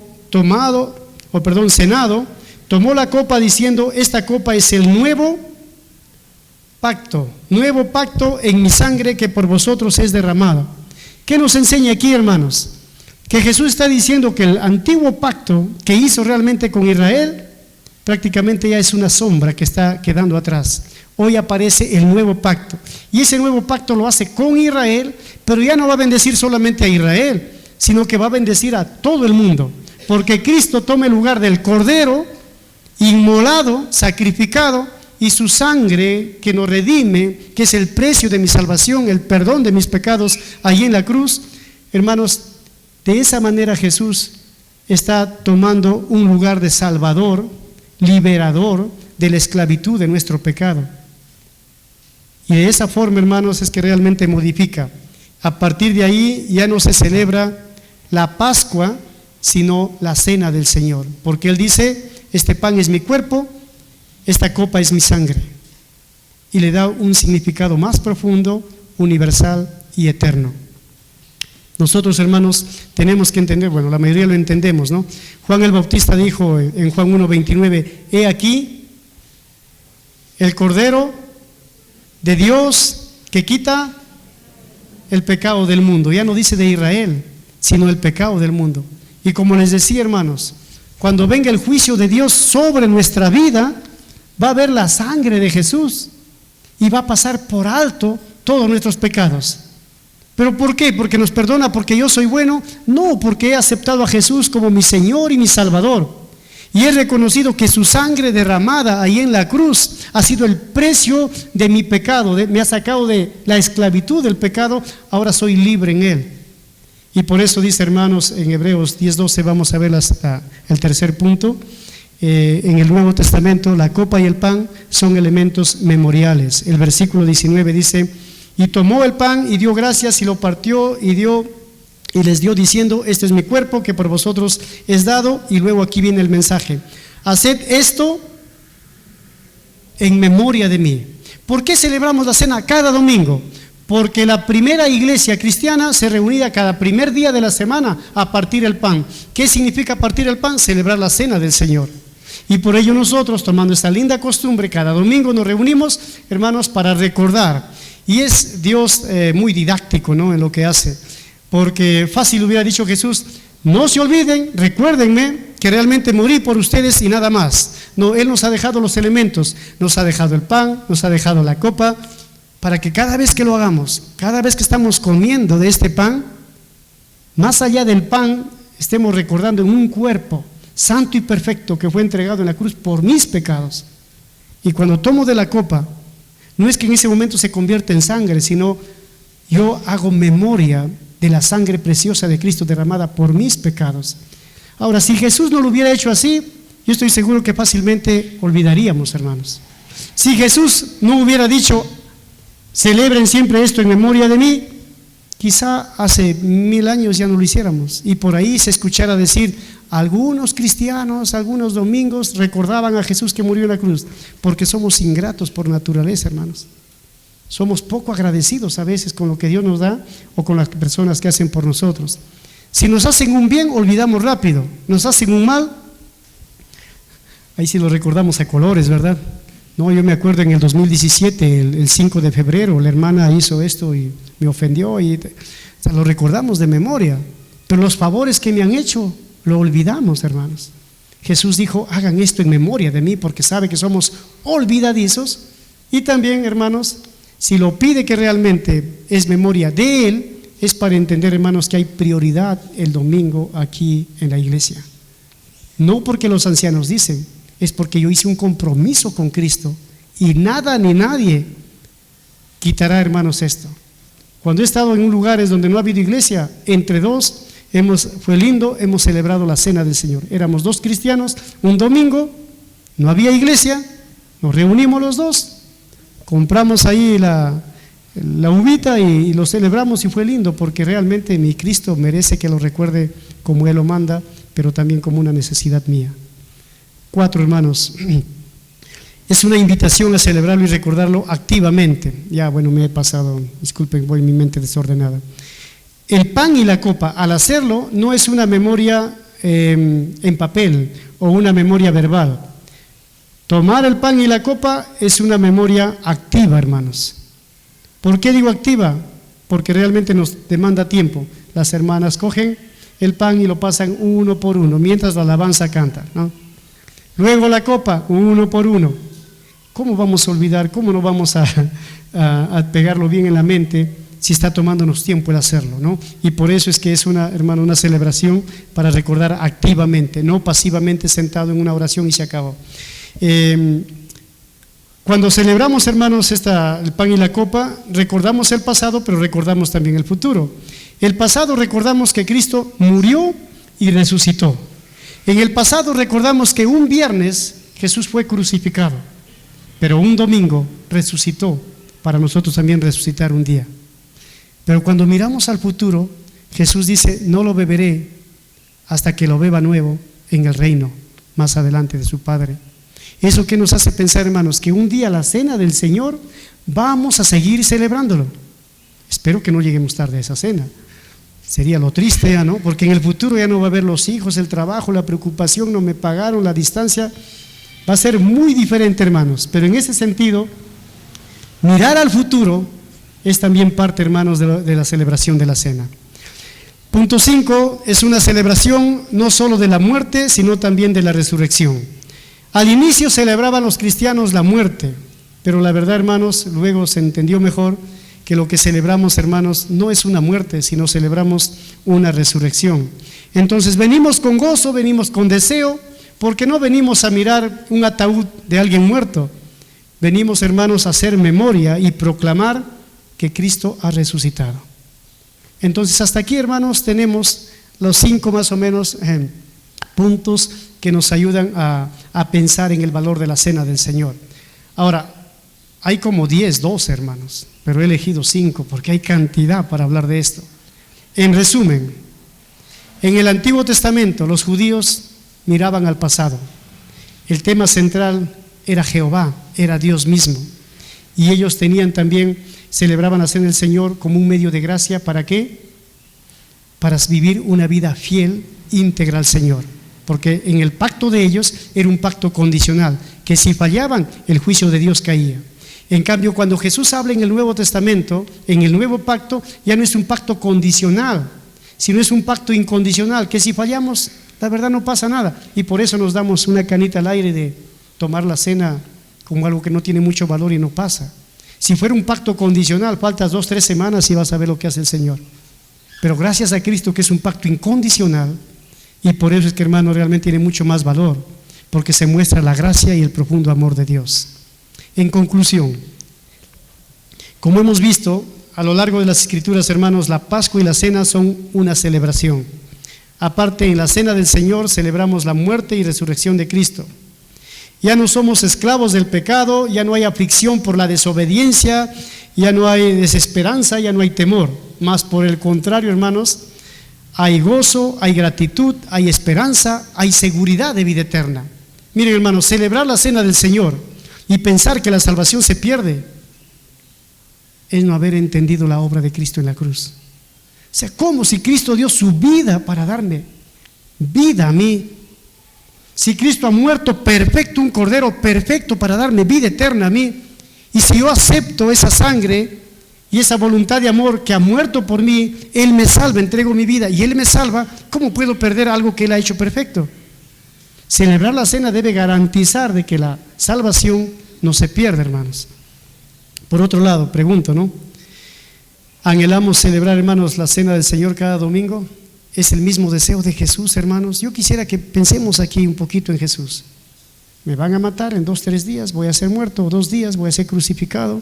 cenado, tomó la copa diciendo: esta copa es el nuevo pacto en mi sangre que por vosotros es derramado. ¿Qué nos enseña aquí, hermanos? Que Jesús está diciendo que el antiguo pacto que hizo realmente con Israel prácticamente ya es una sombra que está quedando atrás. Hoy aparece el nuevo pacto, y ese nuevo pacto lo hace con Israel, pero ya no va a bendecir solamente a Israel, sino que va a bendecir a todo el mundo, porque Cristo toma el lugar del Cordero inmolado, sacrificado, y su sangre que nos redime, que es el precio de mi salvación, el perdón de mis pecados allí en la cruz. Hermanos, de esa manera Jesús está tomando un lugar de salvador, liberador de la esclavitud de nuestro pecado. Y de esa forma, hermanos, es que realmente modifica. A partir de ahí ya no se celebra la Pascua, sino la cena del Señor, porque Él dice: este pan es mi cuerpo, esta copa es mi sangre, y le da un significado más profundo, universal y eterno. Nosotros, hermanos, tenemos que entender, bueno, la mayoría lo entendemos, ¿no? Juan el Bautista dijo en Juan 1:29: he aquí el Cordero de Dios que quita el pecado del mundo. Ya no dice de Israel, sino el pecado del mundo. Y como les decía, hermanos, cuando venga el juicio de Dios sobre nuestra vida, va a haber la sangre de Jesús y va a pasar por alto todos nuestros pecados. ¿Pero por qué? ¿Porque nos perdona porque yo soy bueno? No, porque he aceptado a Jesús como mi Señor y mi Salvador, y he reconocido que su sangre derramada ahí en la cruz ha sido el precio de mi pecado, me ha sacado de la esclavitud del pecado, ahora soy libre en Él. Y por eso dice, hermanos, en Hebreos 10:12, vamos a ver el tercer punto. En el Nuevo Testamento la copa y el pan son elementos memoriales. El versículo 19 dice: y tomó el pan y dio gracias y lo partió y les dio diciendo: este es mi cuerpo que por vosotros es dado. Y luego aquí viene el mensaje: haced esto en memoria de mí. ¿Por qué celebramos la cena cada domingo? Porque la primera iglesia cristiana se reunía cada primer día de la semana a partir el pan. ¿Qué significa partir el pan? Celebrar la cena del Señor. Y por ello nosotros, tomando esta linda costumbre, cada domingo nos reunimos, hermanos, para recordar. Y es Dios muy didáctico, ¿no?, en lo que hace. Porque fácil hubiera dicho Jesús: no se olviden, recuérdenme que realmente morí por ustedes y nada más. No, Él nos ha dejado los elementos, nos ha dejado el pan, nos ha dejado la copa, para que cada vez que lo hagamos, cada vez que estamos comiendo de este pan, más allá del pan, estemos recordando en un cuerpo santo y perfecto que fue entregado en la cruz por mis pecados. Y cuando tomo de la copa, no es que en ese momento se convierta en sangre, sino yo hago memoria de la sangre preciosa de Cristo derramada por mis pecados. Ahora, si Jesús no lo hubiera hecho así, yo estoy seguro que fácilmente olvidaríamos, hermanos. Si Jesús no hubiera dicho: celebren siempre esto en memoria de mí, quizá hace 1000 años ya no lo hiciéramos, y por ahí se escuchara decir: algunos cristianos, algunos domingos recordaban a Jesús que murió en la cruz, porque somos ingratos por naturaleza, hermanos. Somos poco agradecidos a veces con lo que Dios nos da o con las personas que hacen por nosotros. Si nos hacen un bien, olvidamos rápido. Nos hacen un mal, ahí sí lo recordamos a colores, ¿verdad? No, yo me acuerdo en el 2017, el 5 de febrero, la hermana hizo esto y me ofendió, o sea, lo recordamos de memoria. Pero los favores que me han hecho, lo olvidamos, hermanos. Jesús dijo: hagan esto en memoria de mí, porque sabe que somos olvidadizos. Y también, hermanos, si lo pide que realmente es memoria de Él, es para entender, hermanos, que hay prioridad el domingo aquí en la iglesia. No porque los ancianos dicen, es porque yo hice un compromiso con Cristo y nada ni nadie quitará, hermanos, esto. Cuando he estado en lugares donde no ha habido iglesia, entre dos, fue lindo, hemos celebrado la cena del Señor. Éramos 2 cristianos, un domingo, no había iglesia, nos reunimos los dos, compramos ahí la uvita y lo celebramos y fue lindo, porque realmente mi Cristo merece que lo recuerde como Él lo manda, pero también como una necesidad mía. 4, hermanos, es una invitación a celebrarlo y recordarlo activamente. Ya, bueno, me he pasado, disculpen, voy mi mente desordenada. El pan y la copa, al hacerlo, no es una memoria en papel o una memoria verbal. Tomar el pan y la copa es una memoria activa, hermanos. ¿Por qué digo activa? Porque realmente nos demanda tiempo. Las hermanas cogen el pan y lo pasan uno por uno, mientras la alabanza canta, ¿no? Luego la copa, uno por uno. ¿Cómo vamos a olvidar? ¿Cómo no vamos a pegarlo bien en la mente si está tomándonos tiempo el hacerlo, ¿no? Y por eso es que es una celebración para recordar activamente, no pasivamente sentado en una oración y se acabó. Cuando celebramos, hermanos, el pan y la copa, recordamos el pasado, pero recordamos también el futuro. El pasado recordamos que Cristo murió y resucitó. En el pasado recordamos que un viernes Jesús fue crucificado, pero un domingo resucitó para nosotros también resucitar un día. Pero cuando miramos al futuro, Jesús dice, no lo beberé hasta que lo beba nuevo en el reino más adelante de su Padre. Eso que nos hace pensar, hermanos, que un día la cena del Señor vamos a seguir celebrándolo. Espero que no lleguemos tarde a esa cena. Sería lo triste, ¿no? Porque en el futuro ya no va a haber los hijos, el trabajo, la preocupación, no me pagaron, la distancia. Va a ser muy diferente, hermanos. Pero en ese sentido, mirar al futuro es también parte, hermanos, de la celebración de la cena. Punto 5, es una celebración no solo de la muerte, sino también de la resurrección. Al inicio celebraban los cristianos la muerte, pero la verdad, hermanos, luego se entendió mejor que lo que celebramos, hermanos, no es una muerte, sino celebramos una resurrección. Entonces venimos con gozo, venimos con deseo, porque no venimos a mirar un ataúd de alguien muerto. Venimos, hermanos, a hacer memoria y proclamar que Cristo ha resucitado. Entonces hasta aquí, hermanos, tenemos los 5 más o menos puntos que nos ayudan a pensar en el valor de la cena del Señor. Ahora, hay como 12, hermanos, pero he elegido 5 porque hay cantidad para hablar de esto. En resumen, en el Antiguo Testamento los judíos miraban al pasado. El tema central era Jehová, era Dios mismo. Y ellos celebraban la cena del Señor como un medio de gracia. ¿Para qué? Para vivir una vida fiel, íntegra al Señor. Porque en el pacto de ellos era un pacto condicional, que si fallaban, el juicio de Dios caía. En cambio, cuando Jesús habla en el Nuevo Testamento, en el nuevo pacto, ya no es un pacto condicional, sino es un pacto incondicional, que si fallamos, la verdad no pasa nada. Y por eso nos damos una canita al aire de tomar la cena como algo que no tiene mucho valor y no pasa. Si fuera un pacto condicional, faltas 2 o 3 semanas y vas a ver lo que hace el Señor. Pero gracias a Cristo, que es un pacto incondicional, y por eso es que, hermano, realmente tiene mucho más valor, porque se muestra la gracia y el profundo amor de Dios. En conclusión, como hemos visto a lo largo de las Escrituras, hermanos, la Pascua y la cena son una celebración. Aparte, en la cena del Señor celebramos la muerte y resurrección de Cristo. Ya no somos esclavos del pecado, ya no hay aflicción por la desobediencia, ya no hay desesperanza, ya no hay temor. Más por el contrario, hermanos, hay gozo, hay gratitud, hay esperanza, hay seguridad de vida eterna. Miren, hermanos, celebrar la cena del Señor y pensar que la salvación se pierde es no haber entendido la obra de Cristo en la cruz. O sea, ¿cómo si Cristo dio su vida para darme vida a mí? Si Cristo ha muerto perfecto, un cordero perfecto para darme vida eterna a mí, y si yo acepto esa sangre y esa voluntad de amor que ha muerto por mí, Él me salva, entrego mi vida y Él me salva, ¿cómo puedo perder algo que Él ha hecho perfecto? Celebrar la cena debe garantizar de que la salvación no se pierde, hermanos. Por otro lado, pregunto, ¿no? ¿Anhelamos celebrar, hermanos, la cena del Señor cada domingo? es el mismo deseo de Jesús, hermanos. Yo quisiera que pensemos aquí un poquito en Jesús. Me van a matar en 2, 3 días, voy a ser muerto, 2 días, voy a ser crucificado.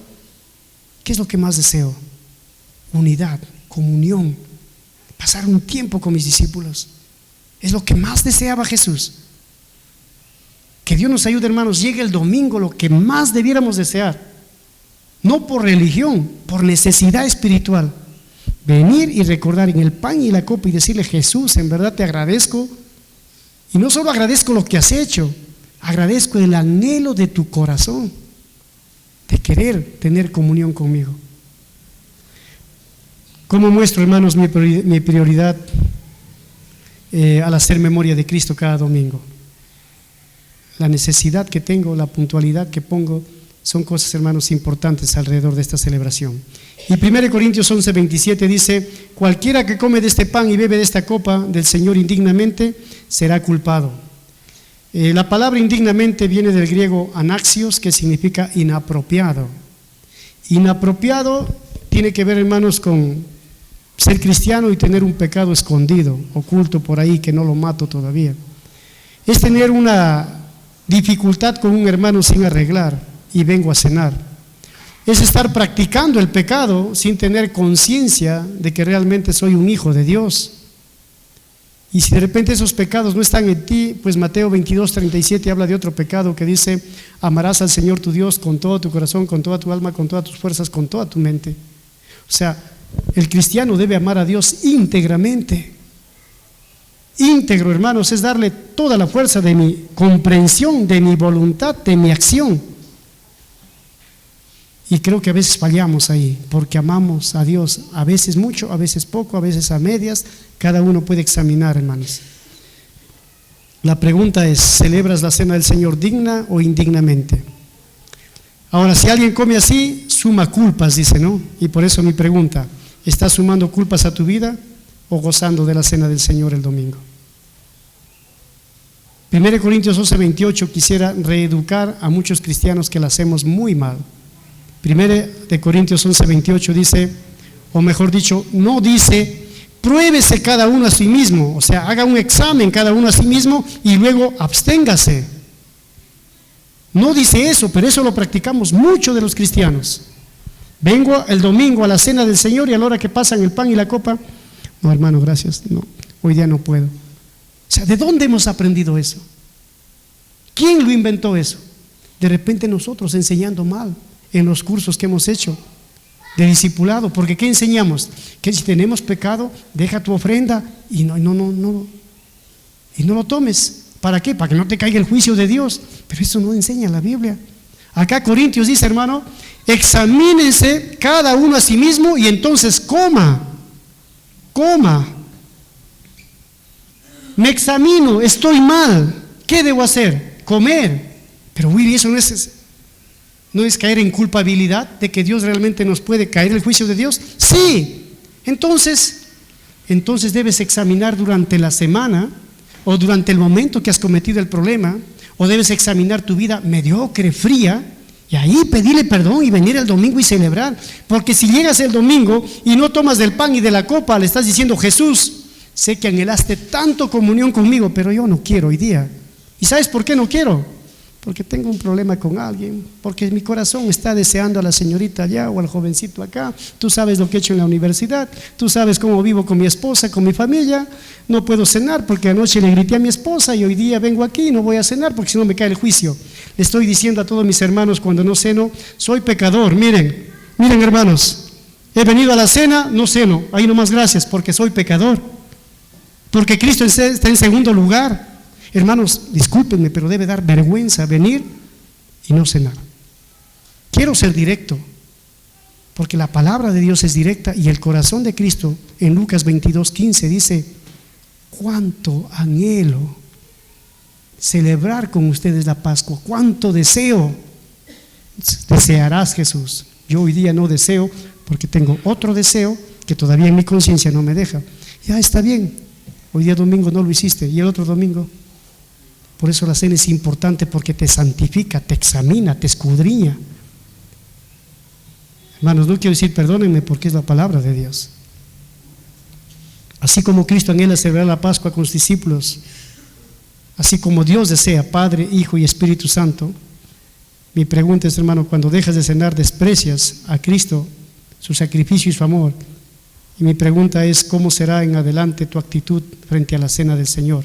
¿Qué es lo que más deseo? Unidad, comunión, pasar un tiempo con mis discípulos. Es lo que más deseaba Jesús. Que Dios nos ayude, hermanos, llegue el domingo, lo que más debiéramos desear, no por religión, por necesidad espiritual. Venir y recordar en el pan y la copa y decirle: Jesús, en verdad te agradezco, y no solo agradezco lo que has hecho, agradezco el anhelo de tu corazón de querer tener comunión conmigo. ¿Cómo muestro, hermanos, mi prioridad al hacer memoria de Cristo cada domingo? La necesidad que tengo, la puntualidad que pongo, son cosas, hermanos, importantes alrededor de esta celebración. Y 1 Corintios 11:27 dice: cualquiera que come de este pan y bebe de esta copa del Señor indignamente será culpado. La palabra indignamente viene del griego anaxios, que significa inapropiado. Inapropiado tiene que ver, hermanos, con ser cristiano y tener un pecado escondido, oculto por ahí, que no lo mato todavía. Es tener una dificultad con un hermano sin arreglar y vengo a cenar. Es estar practicando el pecado sin tener conciencia de que realmente soy un hijo de Dios. Y si de repente esos pecados no están en ti, pues Mateo 22:37 habla de otro pecado que dice: amarás al Señor tu Dios con todo tu corazón, con toda tu alma, con todas tus fuerzas, con toda tu mente. O sea, el cristiano debe amar a Dios íntegramente. Íntegro, hermanos, es darle toda la fuerza de mi comprensión, de mi voluntad, de mi acción. Y creo que a veces fallamos ahí, porque amamos a Dios, a veces mucho, a veces poco, a veces a medias. Cada uno puede examinar, hermanos. La pregunta es: ¿celebras la cena del Señor digna o indignamente? Ahora, si alguien come así, suma culpas, dice, ¿no? Y por eso mi pregunta: ¿estás sumando culpas a tu vida o gozando de la cena del Señor el domingo? 1 Corintios 11:28 quisiera reeducar a muchos cristianos que la hacemos muy mal. 1 Corintios 11:28 dice, o mejor dicho, no dice: pruébese cada uno a sí mismo, o sea, haga un examen cada uno a sí mismo y luego absténgase. No dice eso, pero eso lo practicamos mucho de los cristianos. Vengo el domingo a la cena del Señor y a la hora que pasan el pan y la copa: no, hermano, gracias, no, hoy día no puedo. O sea, ¿de dónde hemos aprendido eso? ¿Quién lo inventó eso? De repente nosotros enseñando mal en los cursos que hemos hecho de discipulado, porque ¿qué enseñamos? Que si tenemos pecado, deja tu ofrenda y no lo tomes. ¿Para qué? Para que no te caiga el juicio de Dios. Pero eso no enseña la Biblia. Acá Corintios dice, hermano: examínense cada uno a sí mismo y entonces coma. Me examino, estoy mal, ¿qué debo hacer? Comer. Pero Willy, eso no es caer en culpabilidad de que Dios realmente nos puede caer el juicio de Dios. Sí, entonces debes examinar durante la semana o durante el momento que has cometido el problema, o debes examinar tu vida mediocre, fría, y ahí pedirle perdón y venir el domingo y celebrar. Porque si llegas el domingo y no tomas del pan y de la copa, le estás diciendo: Jesús, sé que anhelaste tanto comunión conmigo, pero yo no quiero hoy día. ¿Y sabes por qué no quiero? Porque tengo un problema con alguien, porque mi corazón está deseando a la señorita allá o al jovencito acá. Tú sabes lo que he hecho en la universidad, tú sabes cómo vivo con mi esposa, con mi familia. No puedo cenar porque anoche le grité a mi esposa y hoy día vengo aquí y no voy a cenar porque si no me cae el juicio. Le estoy diciendo a todos mis hermanos cuando no ceno: soy pecador. Miren hermanos, he venido a la cena, no ceno, ahí nomás gracias, porque soy pecador, porque Cristo está en segundo lugar. Hermanos, discúlpenme, pero debe dar vergüenza venir y no cenar. Quiero ser directo, porque la palabra de Dios es directa y el corazón de Cristo en Lucas 22:15 dice: cuánto anhelo celebrar con ustedes la Pascua, cuánto deseo. Desearás, Jesús. Yo hoy día no deseo porque tengo otro deseo que todavía en mi conciencia no me deja. Ya está bien, hoy día domingo no lo hiciste, y el otro domingo. Por eso la cena es importante, porque te santifica, te examina, te escudriña. Hermanos, no quiero decir perdónenme, porque es la palabra de Dios. Así como Cristo anhela celebrar la Pascua con sus discípulos, así como Dios desea, Padre, Hijo y Espíritu Santo, mi pregunta es, hermano, cuando dejas de cenar, desprecias a Cristo, su sacrificio y su amor. Y mi pregunta es, ¿cómo será en adelante tu actitud frente a la cena del Señor?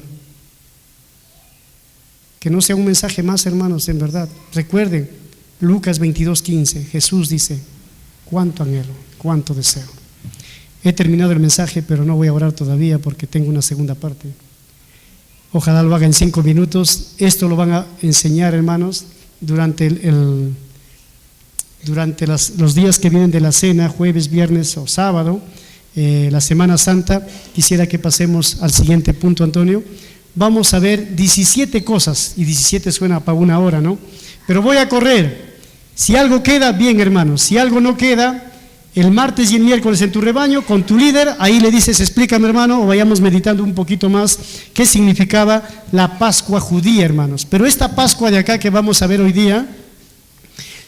Que no sea un mensaje más, hermanos, en verdad. Recuerden, Lucas 22:15, Jesús dice, cuánto anhelo, cuánto deseo. He terminado el mensaje, pero no voy a orar todavía porque tengo una segunda parte. Ojalá lo haga en 5 minutos. Esto lo van a enseñar, hermanos, durante los días que vienen de la cena, jueves, viernes o sábado, la Semana Santa. Quisiera que pasemos al siguiente punto, Antonio. Vamos a ver 17 cosas, y 17 suena para una hora, ¿no? Pero voy a correr. Si algo queda, bien, hermanos. Si algo no queda, el martes y el miércoles en tu rebaño, con tu líder, ahí le dices, explícame, hermano, o vayamos meditando un poquito más qué significaba la Pascua judía, hermanos. Pero esta Pascua de acá que vamos a ver hoy día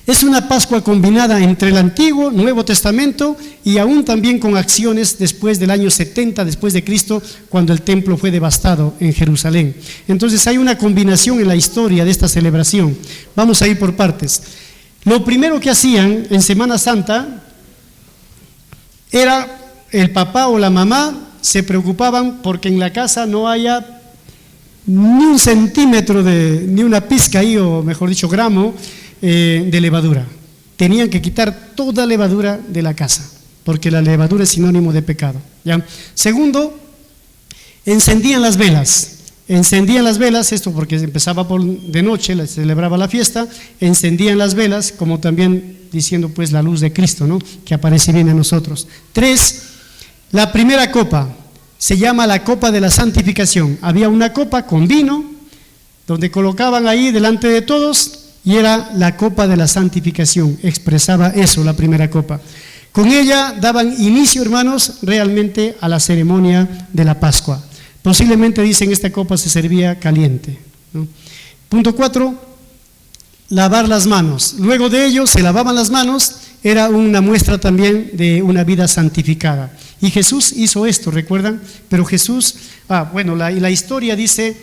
es una Pascua combinada entre el Antiguo, Nuevo Testamento y aún también con acciones después del año 70 después de Cristo, cuando el templo fue devastado en Jerusalén. Entonces hay una combinación en la historia de esta celebración. Vamos a ir por partes. Lo primero que hacían en Semana Santa era el papá o la mamá se preocupaban porque en la casa no haya ni un centímetro ni una pizca ahí, o mejor dicho, gramo de levadura. Tenían que quitar toda levadura de la casa, porque la levadura es sinónimo de pecado, ¿ya? Segundo, encendían las velas. Encendían las velas, esto porque empezaba de noche, se celebraba la fiesta, encendían las velas, como también diciendo pues la luz de Cristo, ¿no?, que aparece bien a nosotros. 3, la primera copa se llama la copa de la santificación. Había una copa con vino, donde colocaban ahí delante de todos, y era la copa de la santificación, expresaba eso, la primera copa. Con ella daban inicio, hermanos, realmente a la ceremonia de la Pascua. Posiblemente, dicen, esta copa se servía caliente, ¿no? Punto 4, lavar las manos. Luego de ello se lavaban las manos, era una muestra también de una vida santificada. Y Jesús hizo esto, ¿recuerdan? Pero Jesús, la historia dice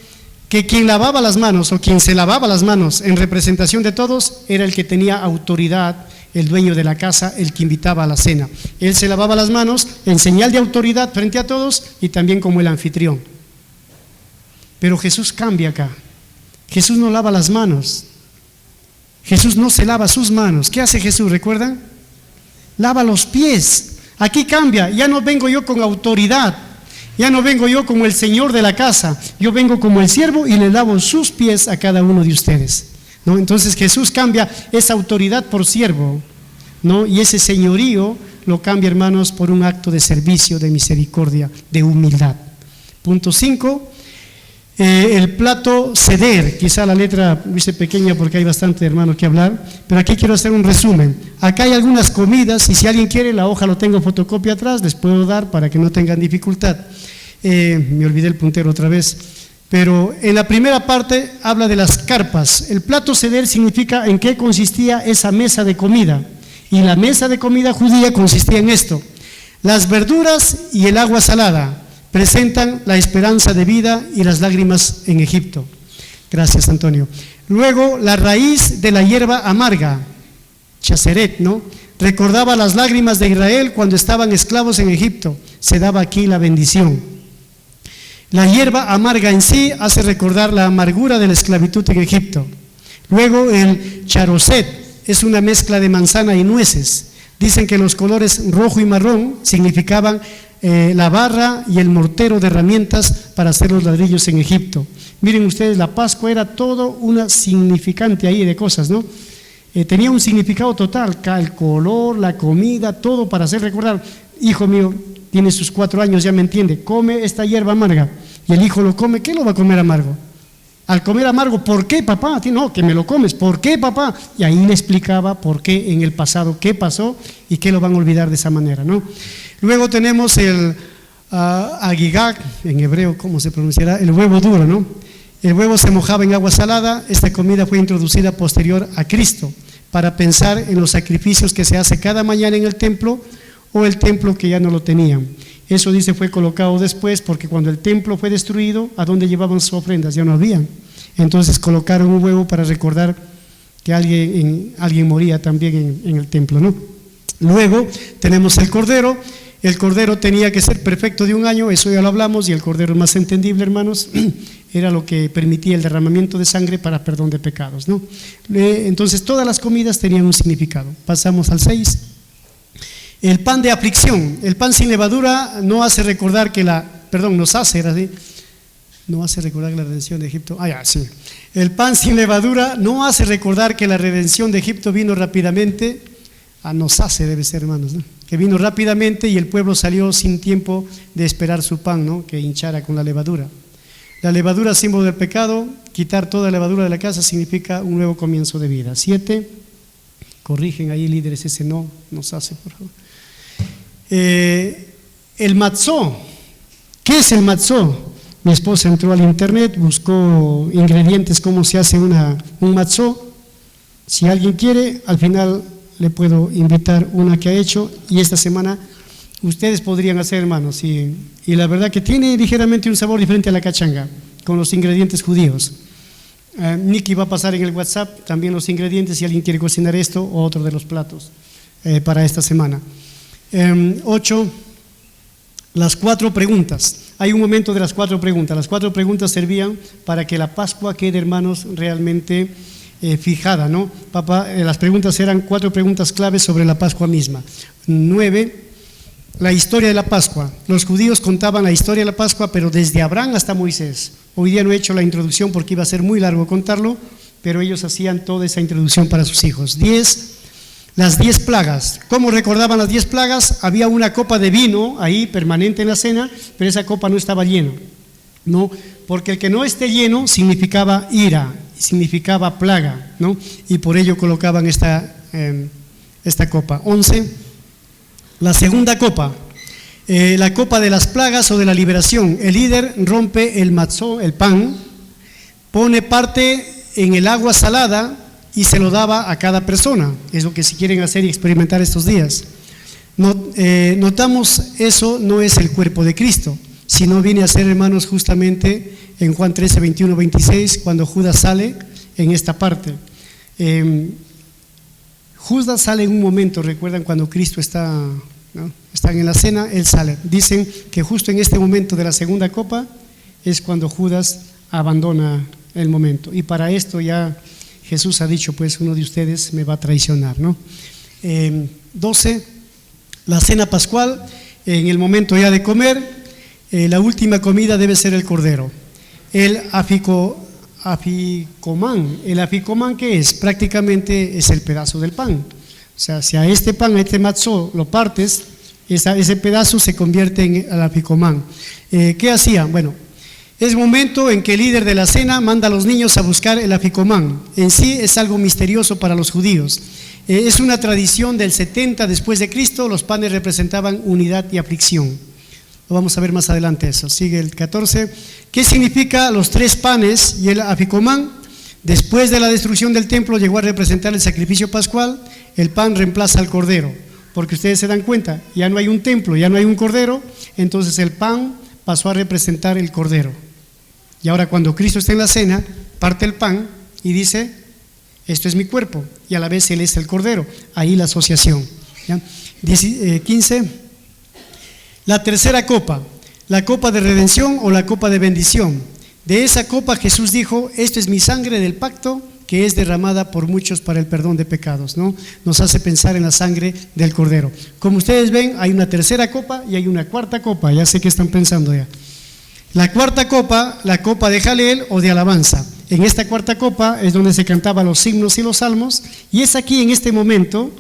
que quien lavaba las manos, o quien se lavaba las manos en representación de todos, era el que tenía autoridad, el dueño de la casa, el que invitaba a la cena. Él se lavaba las manos en señal de autoridad frente a todos y también como el anfitrión. Pero Jesús cambia acá. Jesús no lava las manos. Jesús no se lava sus manos. ¿Qué hace Jesús? ¿Recuerdan? Lava los pies. Aquí cambia. Ya no vengo yo con autoridad. Ya no vengo yo como el señor de la casa. Yo vengo como el siervo y le lavo sus pies a cada uno de ustedes, ¿no? Entonces Jesús cambia esa autoridad por siervo, ¿no? Y ese señorío lo cambia, hermanos, por un acto de servicio, de misericordia, de humildad. Punto 5. El plato ceder, quizá la letra dice pequeña porque hay bastante, hermano, que hablar, pero aquí quiero hacer un resumen. Acá hay algunas comidas y si alguien quiere, la hoja lo tengo fotocopia atrás, les puedo dar para que no tengan dificultad. Me olvidé el puntero otra vez, pero en la primera parte habla de las carpas. El plato ceder significa en qué consistía esa mesa de comida, y la mesa de comida judía consistía en esto: las verduras y el agua salada presentan la esperanza de vida y las lágrimas en Egipto. Gracias, Antonio. Luego, la raíz de la hierba amarga, chaseret, ¿no?, recordaba las lágrimas de Israel cuando estaban esclavos en Egipto. Se daba aquí la bendición. La hierba amarga en sí hace recordar la amargura de la esclavitud en Egipto. Luego, el charoset es una mezcla de manzana y nueces. Dicen que los colores rojo y marrón significaban la barra y el mortero de herramientas para hacer los ladrillos en Egipto. Miren ustedes, la Pascua era todo una significante ahí de cosas, ¿no? Tenía un significado total, el color, la comida, todo para hacer recordar. Hijo mío, tiene sus 4 años, ya me entiende, come esta hierba amarga. Y el hijo lo come. ¿Qué lo va a comer amargo? Al comer amargo, ¿por qué, papá? No, que me lo comes. ¿Por qué, papá? Y ahí le explicaba por qué en el pasado, qué pasó y qué lo van a olvidar de esa manera, ¿no? Luego tenemos el agigag, en hebreo, ¿cómo se pronunciará? El huevo duro, ¿no? El huevo se mojaba en agua salada. Esta comida fue introducida posterior a Cristo para pensar en los sacrificios que se hace cada mañana en el templo, o el templo que ya no lo tenían. Eso dice fue colocado después porque cuando el templo fue destruido, ¿a dónde llevaban sus ofrendas? Ya no había. Entonces colocaron un huevo para recordar que alguien moría también en el templo, ¿no? Luego tenemos el cordero. El cordero tenía que ser perfecto de 1 año, eso ya lo hablamos, y el cordero es más entendible, hermanos, era lo que permitía el derramamiento de sangre para perdón de pecados, ¿no? Entonces todas las comidas tenían un significado. Pasamos al 6. El pan de aflicción. El pan sin levadura no hace recordar que nos hace, ¿era así? No hace recordar la redención de Egipto. Sí. El pan sin levadura no hace recordar que la redención de Egipto vino rápidamente. Nos hace, debe ser, hermanos, ¿no? Que vino rápidamente y el pueblo salió sin tiempo de esperar su pan, ¿no? Que hinchara con la levadura. La levadura, símbolo del pecado. Quitar toda levadura de la casa significa un nuevo comienzo de vida. 7. Corrigen ahí, líderes, ese no nos hace, por favor. El matzó. ¿Qué es el matzó? Mi esposa entró al internet, buscó ingredientes, cómo se hace un matzó. Si alguien quiere, al final le puedo invitar una que ha hecho, y esta semana ustedes podrían hacer, hermanos, y la verdad que tiene ligeramente un sabor diferente a la cachanga, con los ingredientes judíos. Nicky va a pasar en el WhatsApp también los ingredientes si alguien quiere cocinar esto o otro de los platos para esta semana. 8. Las 4 preguntas. Hay un momento de las 4 preguntas. Las 4 preguntas servían para que la Pascua quede, hermanos, realmente fijada, ¿no? Las preguntas eran 4 preguntas claves sobre la Pascua misma. 9. La historia de la Pascua. Los judíos contaban la historia de la Pascua, pero desde Abraham hasta Moisés. Hoy día no he hecho la introducción porque iba a ser muy largo contarlo, pero ellos hacían toda esa introducción para sus hijos. 10. Las 10 plagas. ¿Cómo recordaban las 10 plagas? Había una copa de vino ahí permanente en la cena, pero esa copa no estaba llena, ¿no? Porque el que no esté lleno significaba ira, significaba plaga, ¿no? Y por ello colocaban esta copa. 11. La segunda copa, la copa de las plagas o de la liberación. El líder rompe el matzó, el pan, pone parte en el agua salada y se lo daba a cada persona. Es lo que si quieren hacer y experimentar estos días. Notamos eso no es el cuerpo de Cristo, sino viene a ser, hermanos, justamente en Juan 13, 21, 26, cuando Judas sale en esta parte. Judas sale en un momento, recuerdan cuando Cristo están en la cena, él sale. Dicen que justo en este momento de la segunda copa es cuando Judas abandona el momento. Y para esto ya Jesús ha dicho, pues uno de ustedes me va a traicionar, ¿no? 12, la cena pascual, en el momento ya de comer, la última comida debe ser el cordero. El aficomán, ¿qué es? Prácticamente es el pedazo del pan. O sea, si a este pan, a este matzó, lo partes, ese pedazo se convierte en el aficomán. ¿Qué hacían? Bueno, es momento en que el líder de la cena manda a los niños a buscar el aficomán. En sí es algo misterioso para los judíos. Es una tradición del 70 después de Cristo. Los panes representaban unidad y aflicción. Lo vamos a ver más adelante eso. Sigue el 14. ¿Qué significa los 3 panes y el aficomán? Después de la destrucción del templo llegó a representar el sacrificio pascual. El pan reemplaza al cordero, porque ustedes se dan cuenta, ya no hay un templo, ya no hay un cordero, entonces el pan pasó a representar el cordero. Y ahora cuando Cristo está en la cena, parte el pan y dice, esto es mi cuerpo, y a la vez Él es el cordero. Ahí la asociación. 15. La tercera copa, la copa de redención o la copa de bendición. De esa copa Jesús dijo, esto es mi sangre del pacto que es derramada por muchos para el perdón de pecados, ¿no? Nos hace pensar en la sangre del cordero. Como ustedes ven, hay una tercera copa y hay una cuarta copa, ya sé que están pensando ya. La cuarta copa, la copa de Jalel o de alabanza. En esta cuarta copa es donde se cantaban los himnos y los salmos, y es aquí en este momento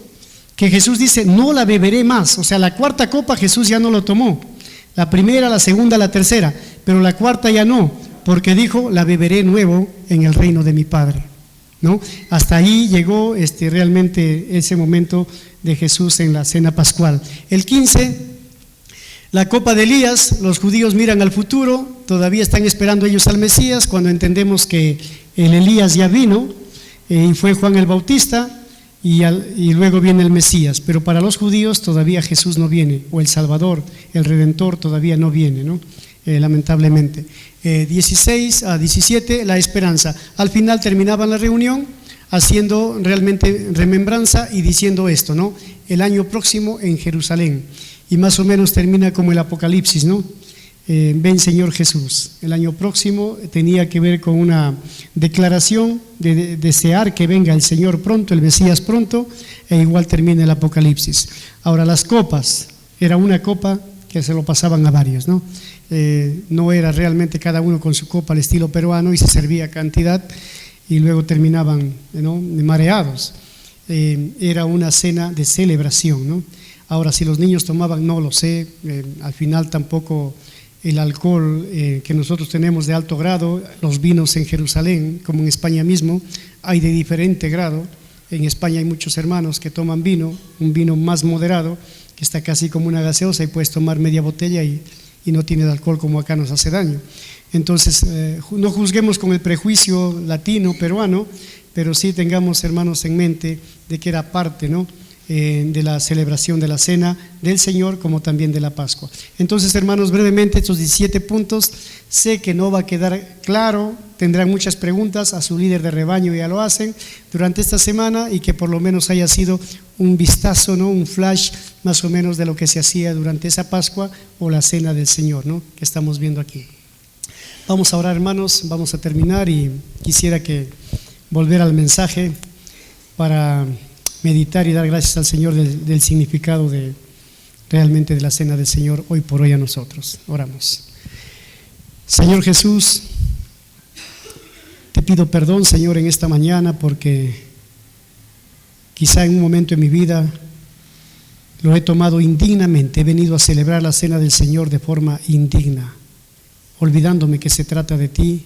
que Jesús dice, no la beberé más. O sea, la cuarta copa Jesús ya no lo tomó. La primera, la segunda, la tercera, pero la cuarta ya no, porque dijo, la beberé nuevo en el reino de mi Padre, ¿no? Hasta ahí llegó realmente ese momento de Jesús en la cena pascual. El 15, la copa de Elías. Los judíos miran al futuro, todavía están esperando ellos al Mesías, cuando entendemos que el Elías ya vino y fue Juan el Bautista, y luego viene el Mesías, pero para los judíos todavía Jesús no viene, o el Salvador, el Redentor todavía no viene, ¿no? Lamentablemente. 16 a 17, la esperanza. Al final terminaban la reunión haciendo realmente remembranza y diciendo esto, ¿no? El año próximo en Jerusalén. Y más o menos termina como el Apocalipsis, ¿no? Ven Señor Jesús. El año próximo tenía que ver con una declaración de desear que venga el Señor pronto, el Mesías pronto, e igual termina el Apocalipsis. Ahora las copas, era una copa que se lo pasaban a varios, ¿no? No era realmente cada uno con su copa al estilo peruano y se servía cantidad y luego terminaban, ¿no?, mareados. Era una cena de celebración, ¿no? Ahora si los niños tomaban, no lo sé, al final tampoco el alcohol que nosotros tenemos de alto grado, los vinos en Jerusalén, como en España mismo, hay de diferente grado. En España hay muchos hermanos que toman vino, un vino más moderado, que está casi como una gaseosa y puedes tomar media botella y no tiene alcohol como acá nos hace daño. Entonces, no juzguemos con el prejuicio latino, peruano, pero sí tengamos, hermanos, en mente de que era parte, ¿no?, de la celebración de la cena del Señor, como también de la Pascua. Entonces, hermanos, brevemente estos 17 puntos, sé que no va a quedar claro, tendrán muchas preguntas, a su líder de rebaño ya lo hacen durante esta semana, y que por lo menos haya sido un vistazo, ¿no?, un flash más o menos de lo que se hacía durante esa Pascua o la cena del Señor, ¿no?, que estamos viendo aquí. Vamos a orar, hermanos, vamos a terminar, y quisiera que volver al mensaje para meditar y dar gracias al Señor del significado realmente de la cena del Señor hoy por hoy a nosotros. Oramos. Señor Jesús, te pido perdón, Señor, en esta mañana, porque quizá en un momento en mi vida lo he tomado indignamente. He venido a celebrar la cena del Señor de forma indigna, olvidándome que se trata de ti,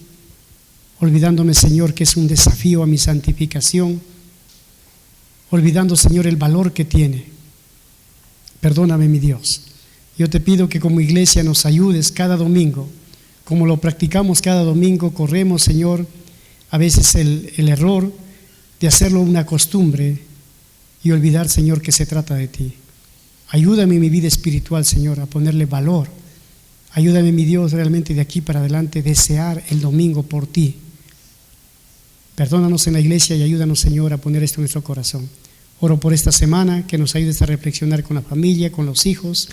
olvidándome, Señor, que es un desafío a mi santificación, olvidando, Señor, el valor que tiene. Perdóname, mi Dios. Yo te pido que como iglesia nos ayudes cada domingo, como lo practicamos cada domingo. Corremos, Señor, a veces el error de hacerlo una costumbre y olvidar, Señor, que se trata de ti. Ayúdame en mi vida espiritual, Señor, a ponerle valor. Ayúdame, mi Dios, realmente de aquí para adelante desear el domingo por ti. Perdónanos en la iglesia y ayúdanos, Señor, a poner esto en nuestro corazón. Oro por esta semana, que nos ayudes a reflexionar con la familia, con los hijos,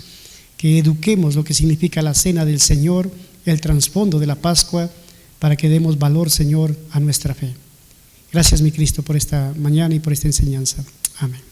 que eduquemos lo que significa la cena del Señor, el trasfondo de la Pascua, para que demos valor, Señor, a nuestra fe. Gracias, mi Cristo, por esta mañana y por esta enseñanza. Amén.